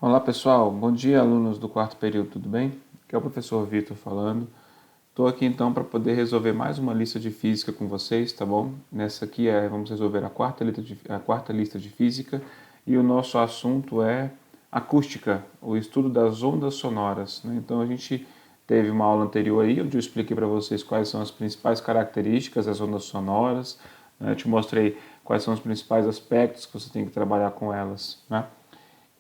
Olá pessoal, bom dia alunos do quarto período, tudo bem? Aqui é o professor Vitor falando. Estou aqui então para poder resolver mais uma lista de física com vocês, tá bom? Nessa aqui vamos resolver a quarta lista de física e o nosso assunto é acústica, o estudo das ondas sonoras, né? Então a gente teve uma aula anterior aí onde eu expliquei para vocês quais são as principais características das ondas sonoras, né? Eu te mostrei quais são os principais aspectos que você tem que trabalhar com elas, né?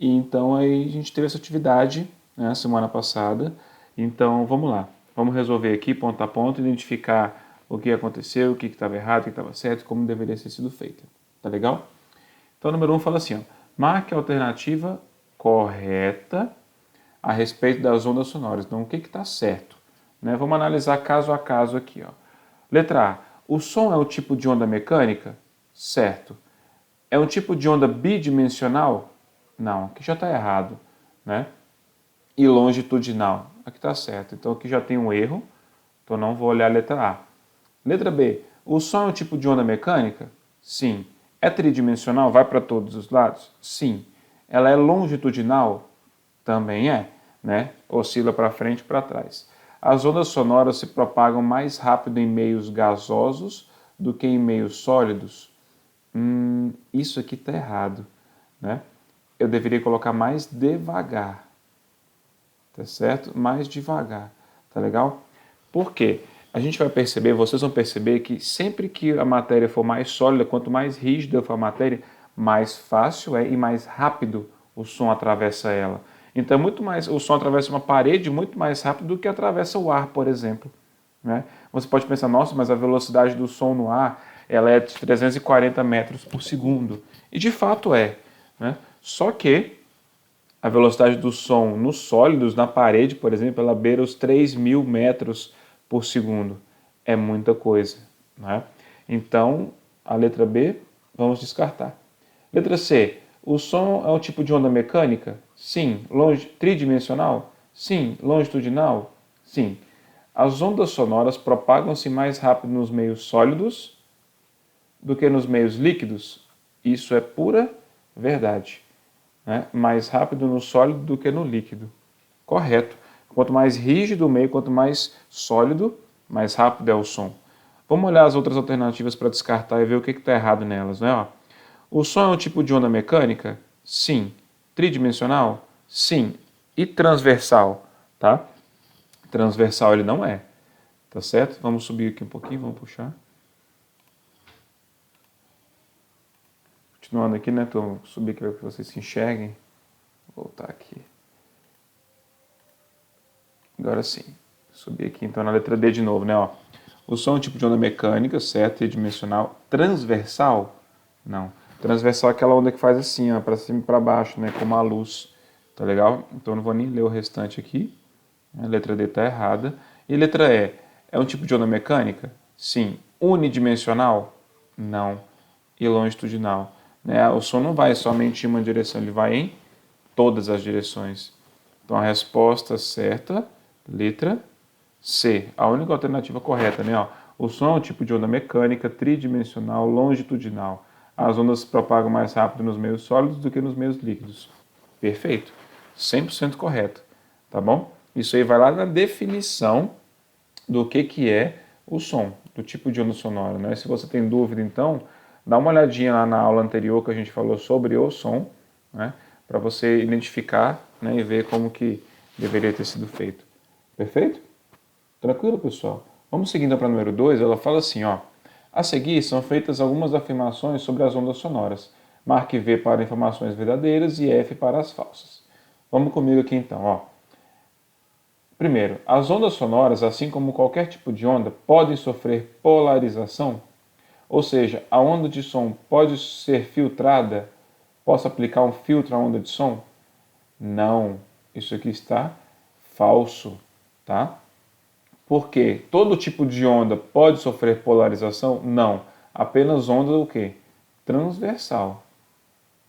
E então aí a gente teve essa atividade, né, semana passada. Então vamos lá, vamos resolver aqui ponto a ponto, identificar o que aconteceu, o que estava errado, o que estava certo, como deveria ter sido feito. Tá legal? Então o número 1 fala assim, ó, marque a alternativa correta a respeito das ondas sonoras. Então o que está certo? Né? Vamos analisar caso a caso aqui. Ó. Letra A, o som é um tipo de onda mecânica? Certo. É um tipo de onda bidimensional? Não, aqui já está errado, né? E longitudinal, aqui está certo. Então aqui já tem um erro, então não vou olhar a letra A. Letra B, o som é um tipo de onda mecânica? Sim. É tridimensional? Vai para todos os lados? Sim. Ela é longitudinal? Também é, né? Oscila para frente e para trás. As ondas sonoras se propagam mais rápido em meios gasosos do que em meios sólidos? Isso aqui está errado, né? Eu deveria colocar mais devagar, tá certo? Mais devagar, tá legal? Por quê? A gente vai perceber, vocês vão perceber que sempre que a matéria for mais sólida, quanto mais rígida for a matéria, mais fácil e mais rápido o som atravessa ela. Então, o som atravessa uma parede muito mais rápido do que atravessa o ar, por exemplo. Né? Você pode pensar, nossa, mas a velocidade do som no ar ela é de 340 metros por segundo. E de fato é. Né? Só que a velocidade do som nos sólidos, na parede, por exemplo, ela beira os 3.000 metros por segundo. É muita coisa. Né? Então, a letra B, vamos descartar. Letra C, o som é um tipo de onda mecânica? Sim. Tridimensional? Sim. Longitudinal? Sim. As ondas sonoras propagam-se mais rápido nos meios sólidos do que nos meios líquidos? Isso é pura verdade. Né? Mais rápido no sólido do que no líquido. Correto. Quanto mais rígido o meio, quanto mais sólido, mais rápido é o som. Vamos olhar as outras alternativas para descartar e ver o que está errado nelas. Né? Ó, o som é um tipo de onda mecânica? Sim. Tridimensional? Sim. E transversal? Tá? Transversal ele não é. Tá certo? Vamos subir aqui um pouquinho, vamos puxar. Continuando aqui, né? Vou subir aqui para que vocês se enxerguem. Vou voltar aqui. Agora sim. Subir aqui então na letra D de novo, né? Ó. O som é um tipo de onda mecânica, certo? Tridimensional. Transversal? Não. Transversal é aquela onda que faz assim, ó, para cima e para baixo, né? Como a luz. Tá legal? Então não vou nem ler o restante aqui. A letra D está errada. E letra E, é um tipo de onda mecânica? Sim. Unidimensional? Não. E longitudinal? Né? O som não vai somente em uma direção, ele vai em todas as direções. Então a resposta certa, letra C, a única alternativa correta, né? Ó, o som é um tipo de onda mecânica tridimensional longitudinal. As ondas se propagam mais rápido nos meios sólidos do que nos meios líquidos. Perfeito. 100% correto. Tá bom? Isso aí vai lá na definição do que é o som, do tipo de onda sonora. Né? Se você tem dúvida, então, dá uma olhadinha lá na aula anterior que a gente falou sobre o som, né? Para você identificar, né, e ver como que deveria ter sido feito. Perfeito? Tranquilo, pessoal? Vamos seguindo para o número 2, ela fala assim, ó. A seguir são feitas algumas afirmações sobre as ondas sonoras. Marque V para informações verdadeiras e F para as falsas. Vamos comigo aqui então, ó. Primeiro, as ondas sonoras, assim como qualquer tipo de onda, podem sofrer polarização, ou seja, a onda de som pode ser filtrada. Posso aplicar um filtro à onda de som? Não, isso aqui está falso, tá? Porque todo tipo de onda pode sofrer polarização? Não, apenas onda o quê? Transversal.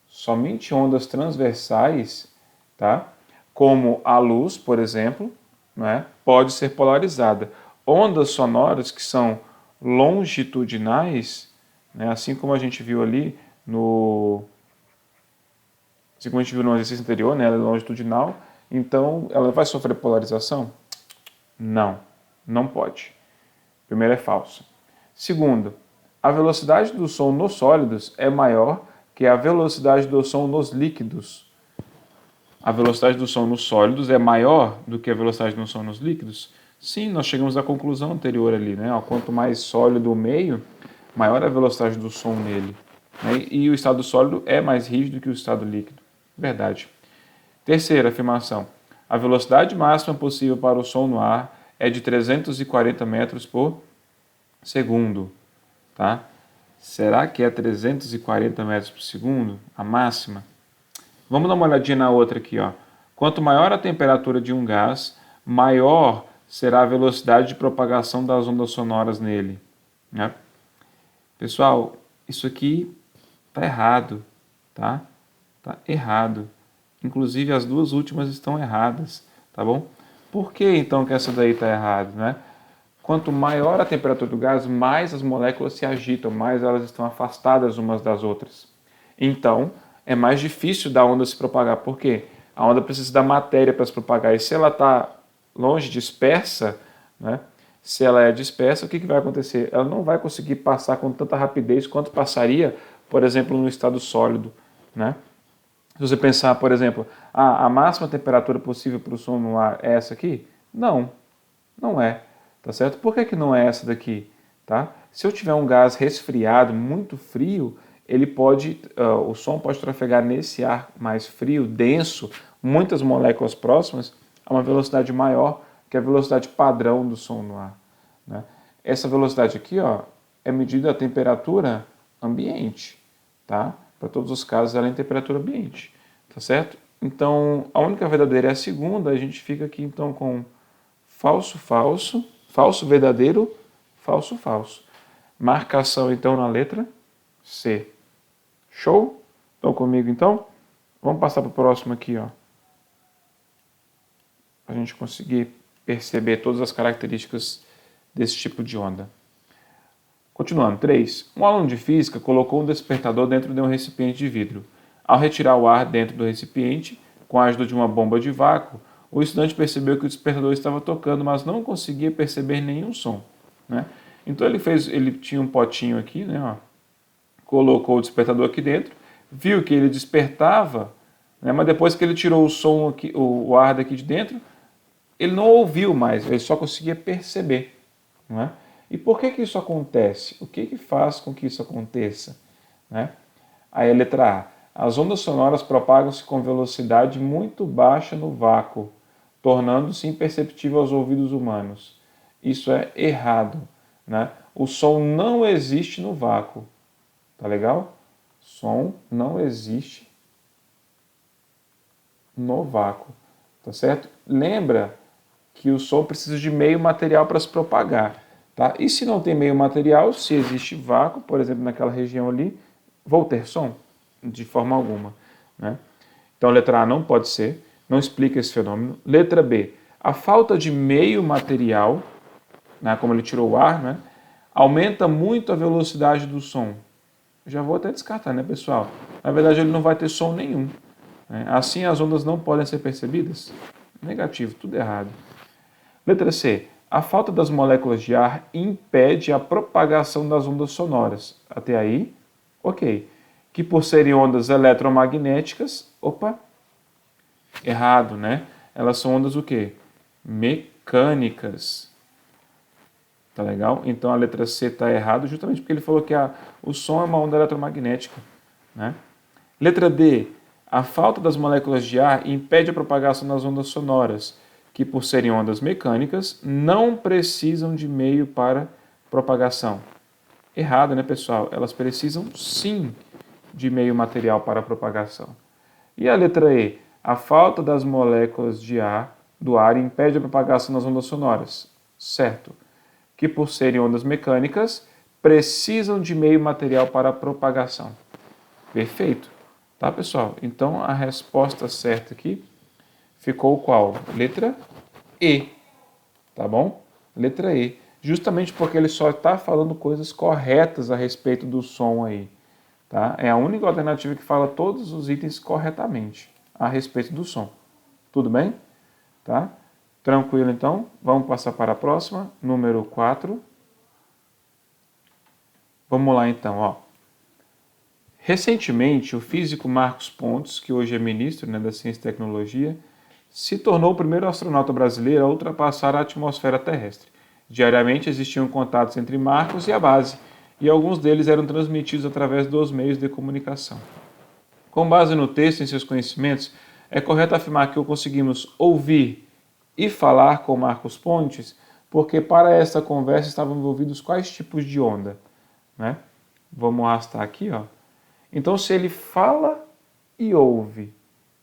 Somente ondas transversais, tá? Como a luz, por exemplo, né, pode ser polarizada. Ondas sonoras que são longitudinais, né, assim como a gente viu ali Assim como a gente viu no exercício anterior, né, ela é longitudinal, então ela vai sofrer polarização? Não, não pode. Primeiro é falso. Segundo, a velocidade do som nos sólidos é maior que a velocidade do som nos líquidos. A velocidade do som nos sólidos é maior do que a velocidade do som nos líquidos? Sim, nós chegamos à conclusão anterior ali, né? Quanto mais sólido o meio, maior a velocidade do som nele. Né? E o estado sólido é mais rígido que o estado líquido. Verdade. Terceira afirmação. A velocidade máxima possível para o som no ar é de 340 metros por segundo. Tá? Será que é 340 metros por segundo a máxima? Vamos dar uma olhadinha na outra aqui. Ó. Quanto maior a temperatura de um gás, maior será a velocidade de propagação das ondas sonoras nele. Né? Pessoal, isso aqui está errado. Tá? Tá errado. Inclusive as duas últimas estão erradas. Tá bom? Por que então que essa daí está errada? Né? Quanto maior a temperatura do gás, mais as moléculas se agitam, mais elas estão afastadas umas das outras. Então, é mais difícil da onda se propagar. Por quê? A onda precisa da matéria para se propagar. E se ela está longe, dispersa, né? Se ela é dispersa, o que vai acontecer? Ela não vai conseguir passar com tanta rapidez quanto passaria, por exemplo, no estado sólido. Né? Se você pensar, por exemplo, a máxima temperatura possível para o som no ar é essa aqui? Não, não é. Tá certo? Por que não é essa daqui? Tá? Se eu tiver um gás resfriado, muito frio, ele pode, o som pode trafegar nesse ar mais frio, denso, muitas moléculas próximas, a uma velocidade maior que a velocidade padrão do som no ar. Né? Essa velocidade aqui, ó, é medida a temperatura ambiente. Tá? Para todos os casos, ela é em temperatura ambiente. Tá certo? Então, a única verdadeira é a segunda, a gente fica aqui então com falso, falso, falso, verdadeiro, falso, falso. Marcação, então, na letra C. Show? Estão comigo, então? Vamos passar para o próximo aqui, ó. Para a gente conseguir perceber todas as características desse tipo de onda. Continuando. 3. Um aluno de física colocou um despertador dentro de um recipiente de vidro. Ao retirar o ar dentro do recipiente, com a ajuda de uma bomba de vácuo, o estudante percebeu que o despertador estava tocando, mas não conseguia perceber nenhum som. Né? Então ele tinha um potinho aqui, né, ó, colocou o despertador aqui dentro, viu que ele despertava, né, mas depois que ele tirou o som aqui, o ar daqui de dentro, ele não ouviu mais, ele só conseguia perceber. Né? E por que isso acontece? O que faz com que isso aconteça? Né? Aí a letra A. As ondas sonoras propagam-se com velocidade muito baixa no vácuo, tornando-se imperceptível aos ouvidos humanos. Isso é errado. Né? O som não existe no vácuo. Tá legal? Som não existe no vácuo. Tá certo? Lembra que o som precisa de meio material para se propagar. Tá? E se não tem meio material, se existe vácuo, por exemplo, naquela região ali, vou ter som? De forma alguma. Né? Então, a letra A não pode ser, não explica esse fenômeno. Letra B, a falta de meio material, né, como ele tirou o ar, né, aumenta muito a velocidade do som. Já vou até descartar, né, pessoal? Na verdade, ele não vai ter som nenhum. Né? Assim, as ondas não podem ser percebidas? Negativo, tudo errado. Letra C, a falta das moléculas de ar impede a propagação das ondas sonoras. Até aí, ok. Que por serem ondas eletromagnéticas, errado, né? Elas são ondas o quê? Mecânicas. Tá legal? Então a letra C está errado justamente porque ele falou que o som é uma onda eletromagnética. Né? Letra D. A falta das moléculas de ar impede a propagação das ondas sonoras, que por serem ondas mecânicas, não precisam de meio para propagação. Errado, né, pessoal? Elas precisam sim de meio material para propagação. E a letra E. A falta das moléculas de ar do ar impede a propagação das ondas sonoras. Certo. Que por serem ondas mecânicas, precisam de meio material para a propagação. Perfeito. Tá, pessoal? Então, a resposta certa aqui ficou qual? Letra E. Tá bom? Letra E. Justamente porque ele só está falando coisas corretas a respeito do som aí. tá? É a única alternativa que fala todos os itens corretamente a respeito do som. Tudo bem? Tá? Tranquilo, então. Vamos passar para a próxima, número 4. Vamos lá, então, ó. Recentemente, o físico Marcos Pontes, que hoje é ministro, né, da Ciência e Tecnologia, se tornou o primeiro astronauta brasileiro a ultrapassar a atmosfera terrestre. Diariamente existiam contatos entre Marcos e a base, e alguns deles eram transmitidos através dos meios de comunicação. Com base no texto e em seus conhecimentos, é correto afirmar que conseguimos ouvir e falar com Marcos Pontes, porque para esta conversa estavam envolvidos quais tipos de onda, né? Vamos arrastar aqui, ó. Então, se ele fala e ouve,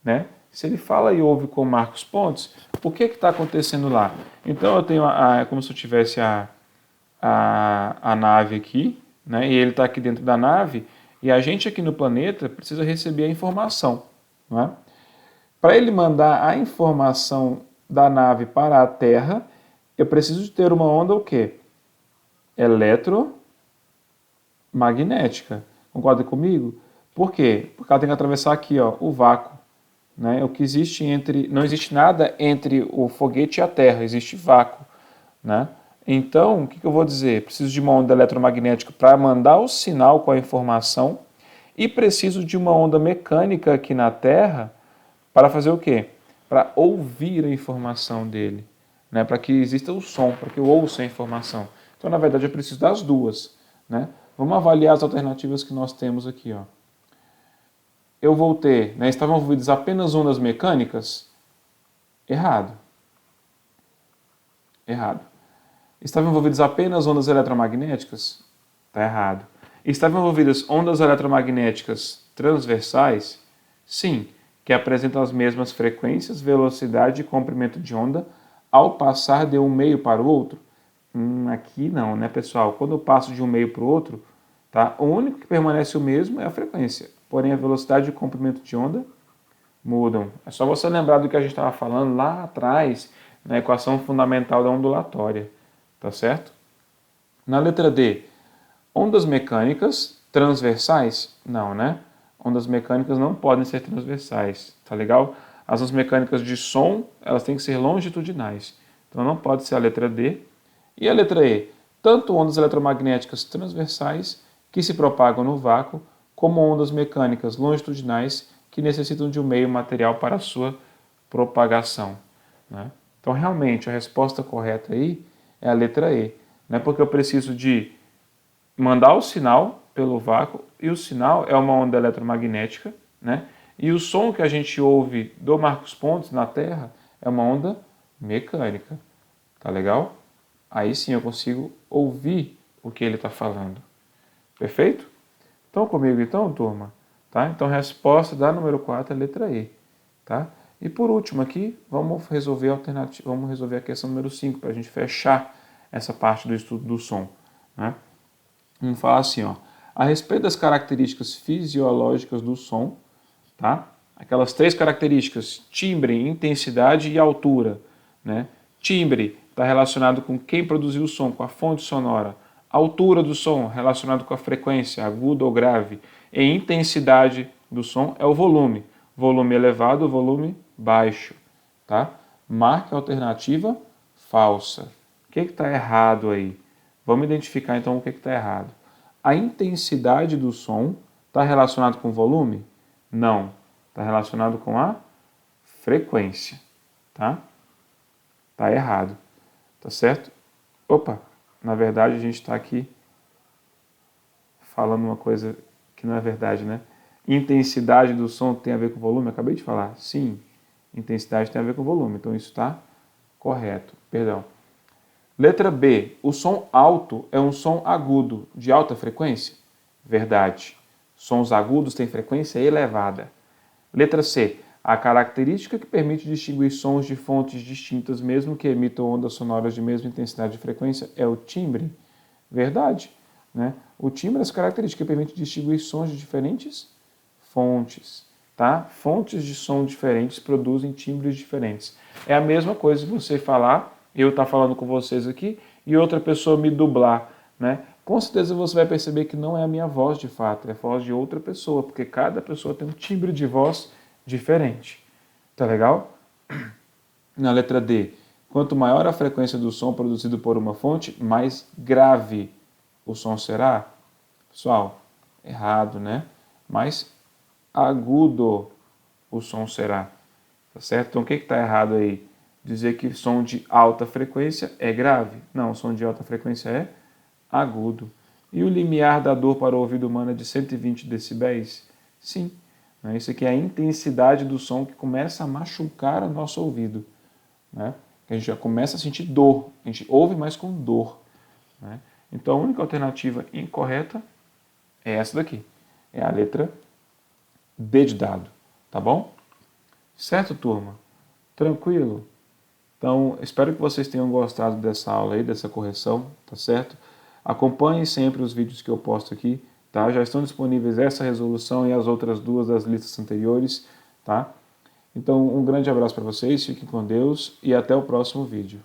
né? Se ele fala e ouve com Marcos Pontes, o que está acontecendo lá? Então, eu tenho como se eu tivesse a nave aqui, né? E ele está aqui dentro da nave, e a gente aqui no planeta precisa receber a informação, não é? Para ele mandar a informação da nave para a Terra, eu preciso de ter uma onda o quê? Eletromagnética. Concorda comigo? Por quê? Porque ela tem que atravessar aqui, ó, o vácuo, né? O que existe não existe nada entre o foguete e a Terra, existe vácuo, né? Então, o que eu vou dizer? Preciso de uma onda eletromagnética para mandar o sinal com a informação e preciso de uma onda mecânica aqui na Terra para fazer o quê? Para ouvir a informação dele, né? Para que exista o som, para que eu ouça a informação. Então, na verdade, eu preciso das duas, né? Vamos avaliar as alternativas que nós temos aqui, ó. Eu vou ter, né? Estavam envolvidas apenas ondas mecânicas? Errado. Errado. Estavam envolvidas apenas ondas eletromagnéticas? Está errado. Estavam envolvidas ondas eletromagnéticas transversais? Sim, que apresentam as mesmas frequências, velocidade e comprimento de onda ao passar de um meio para o outro? Aqui não, né, pessoal? Quando eu passo de um meio para o outro, tá? O único que permanece o mesmo é a frequência. Porém, a velocidade e o comprimento de onda mudam. É só você lembrar do que a gente estava falando lá atrás, na equação fundamental da ondulatória. Tá certo? Na letra D, ondas mecânicas transversais? Não, né? Ondas mecânicas não podem ser transversais, tá legal? As ondas mecânicas de som, elas têm que ser longitudinais. Então não pode ser a letra D. E a letra E, tanto ondas eletromagnéticas transversais, que se propagam no vácuo, como ondas mecânicas longitudinais, que necessitam de um meio material para a sua propagação, né? Então, realmente, a resposta correta aí é a letra E, né? Porque eu preciso de mandar o sinal pelo vácuo, e o sinal é uma onda eletromagnética, né? E o som que a gente ouve do Marcos Pontes na Terra é uma onda mecânica. Tá legal? Aí sim eu consigo ouvir o que ele está falando. Perfeito? Estão comigo então, turma? Tá? Então, a resposta da número 4 é a letra E. Tá? E por último aqui, vamos resolver a questão número 5, para a gente fechar essa parte do estudo do som, né? Vamos falar assim, ó, a respeito das características fisiológicas do som, tá? Aquelas 3 características, timbre, intensidade e altura, né? Timbre está relacionado com quem produziu o som, com a fonte sonora. Altura do som, relacionado com a frequência, aguda ou grave. E intensidade do som é o volume. Volume elevado, volume baixo, tá? Marque a alternativa falsa. O que está errado aí? Vamos identificar então o que está errado. A intensidade do som está relacionado com o volume? Não. Está relacionado com a frequência, tá? Está errado, tá certo? Opa, na verdade a gente está aqui falando uma coisa que não é verdade, né? Intensidade do som tem a ver com volume? Eu acabei de falar. Sim, intensidade tem a ver com volume. Então isso está correto. Perdão. Letra B. O som alto é um som agudo de alta frequência? Verdade. Sons agudos têm frequência elevada. Letra C. A característica que permite distinguir sons de fontes distintas, mesmo que emitam ondas sonoras de mesma intensidade e frequência, é o timbre? Verdade. Né? O timbre é essa característica que permite distinguir sons de diferentes fontes. Tá? Fontes de som diferentes produzem timbres diferentes. É a mesma coisa que você falar, eu estar falando com vocês aqui, e outra pessoa me dublar. Né? com certeza você vai perceber que não é a minha voz de fato, é a voz de outra pessoa, porque cada pessoa tem um timbre de voz diferente. Tá legal? Na letra D, quanto maior a frequência do som produzido por uma fonte, mais grave o som será. Pessoal, errado, né? Mais agudo o som será. Tá certo? Então o que está errado aí? Dizer que som de alta frequência é grave? Não, som de alta frequência é agudo. E o limiar da dor para o ouvido humano é de 120 decibéis? Sim. Isso aqui é a intensidade do som que começa a machucar o nosso ouvido. Né? A gente já começa a sentir dor. A gente ouve mais com dor. Né? Então a única alternativa incorreta é essa daqui. É a letra D de dado. Tá bom? Certo, turma? Tranquilo? Então, espero que vocês tenham gostado dessa aula aí, dessa correção, tá certo? Acompanhem sempre os vídeos que eu posto aqui, tá? Já estão disponíveis essa resolução e as outras duas das listas anteriores, tá? Então, um grande abraço para vocês, fiquem com Deus e até o próximo vídeo.